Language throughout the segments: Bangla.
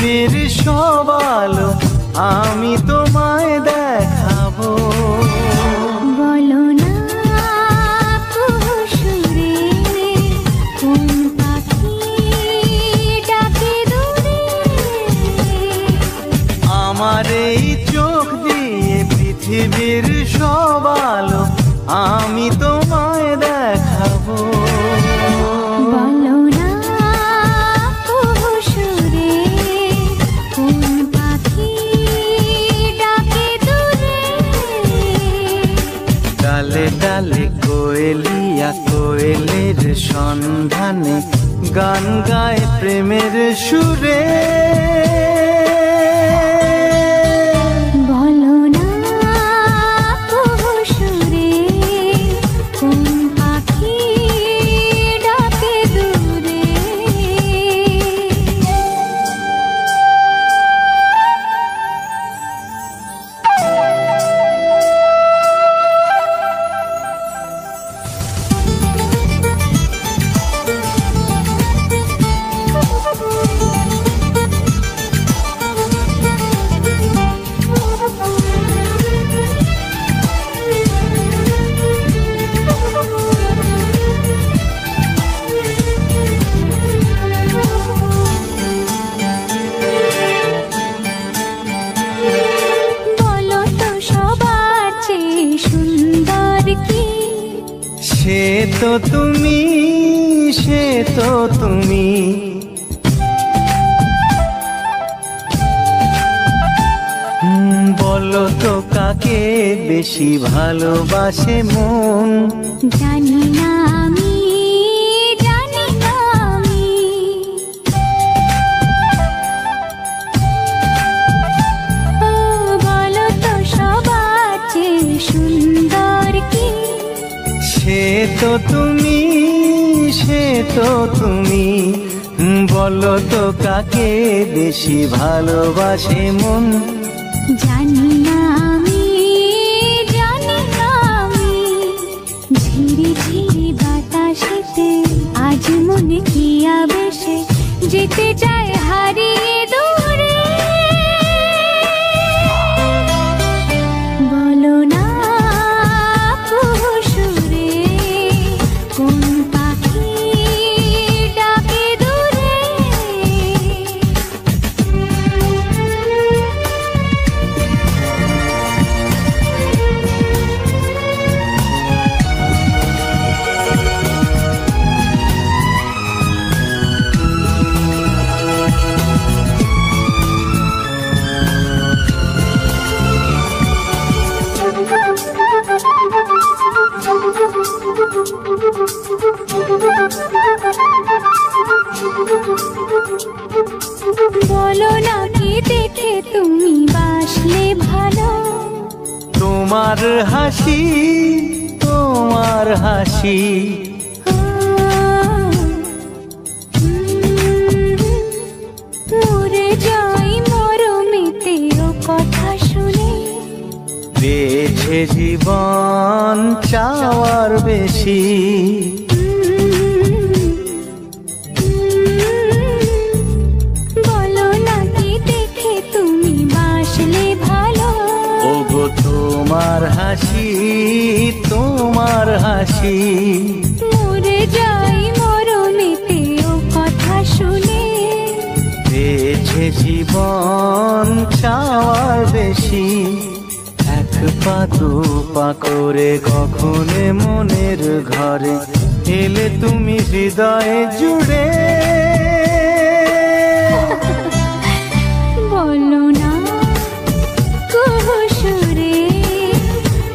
পৃথিবীর সব আলো আমি তোমায় দেখাবো। বলো না সুরে কোন পাখি ডাকে দূরে। আমার এই চোখ দিয়ে পৃথিবীর সব আলো আমি তোমায় দেখাবো। বলো না সুরে কোন পাখি ডাকে দূরে। ডালে ডালে কোয়েলিয়া কোয়েলের সন্ধানে গান গায় প্রেমের সুরে। বলো না সুরে কোন পাখি ডাকে দূরে। বলো তো সবার চেয়ে সুন্দর কি? সে তো তুমি, সে তো তুমি। বলো তো কাকে বেশি ভালোবাসে মন? জানি না আমি, জানি না আমি। ও বলো তো সবার চেয়ে সুন্দর কি? সে তো তুমি, সে তো তুমি। বলো তো কাকে বেশি ভালোবাসে মন? জানি না আমি, জানি না আমি। ঝিরি ঝিরি বাতাসেতে আজ মনে কি আবেশে যেতে চায় হারিয়ে দূরে। বলো না সুরে কোন পাখি ডাকে দূরে। বলো না কি দেখে তুমি বাসলে ভালো? তোমার হাসি, তোমার হাসি। মরে যাই মরমেতে ও কথা শুনে। বেঁচে জীবন চাওয়ার বেশি। বলো না কি দেখে তুমি বাসলে ভালো? ওগো তোমার হাসি, তোমার হাসি। মরে যাই মরমেতে ও কথা শুনে। বেঁচে জীবন চাওয়ার বেশি। এক পা দু পা করে কখনো মনের ঘরে এলে তুমি হৃদয়ে জুড়ে। বলো না সুরে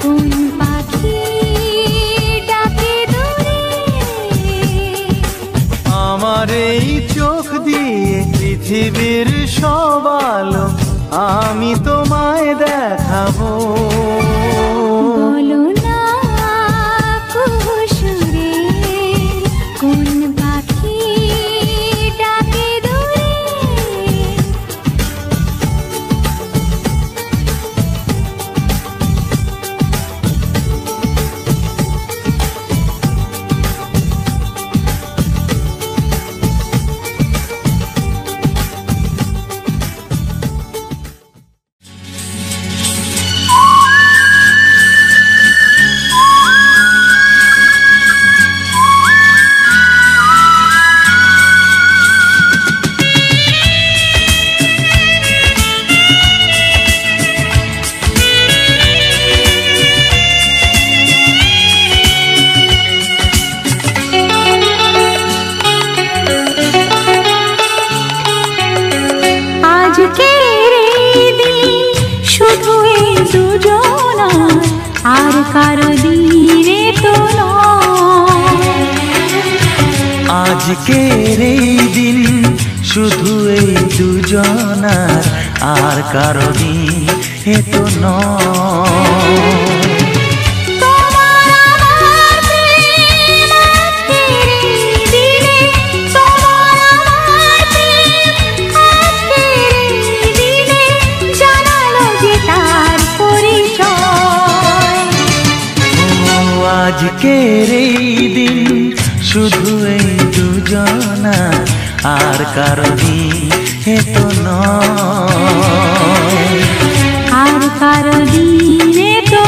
কোন পাখি ডাকে দূরে। আমার এই চোখ দিয়ে পৃথিবীর সব আলো আমি তোমায় দেখাবো। বলো না সুরে কোন পাখি ডাকে দূরে। কারো দিনে তো নয়। আজকের এই দিন শুধু এই দুজনার, আর কারো দিন এ তো নয়। আজকের এই দিন শুধু এই দুজনা, আর কারো দিন এ তো নয়, আর কারো দিনে তো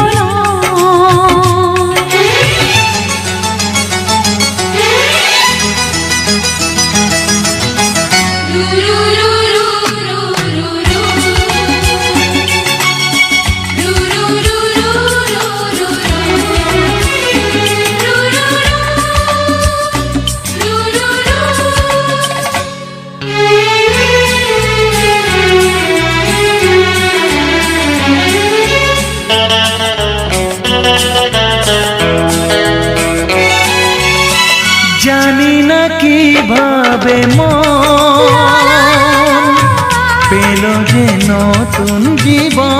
জানি না কিভাবে মন পেল যে নতুন জীবন।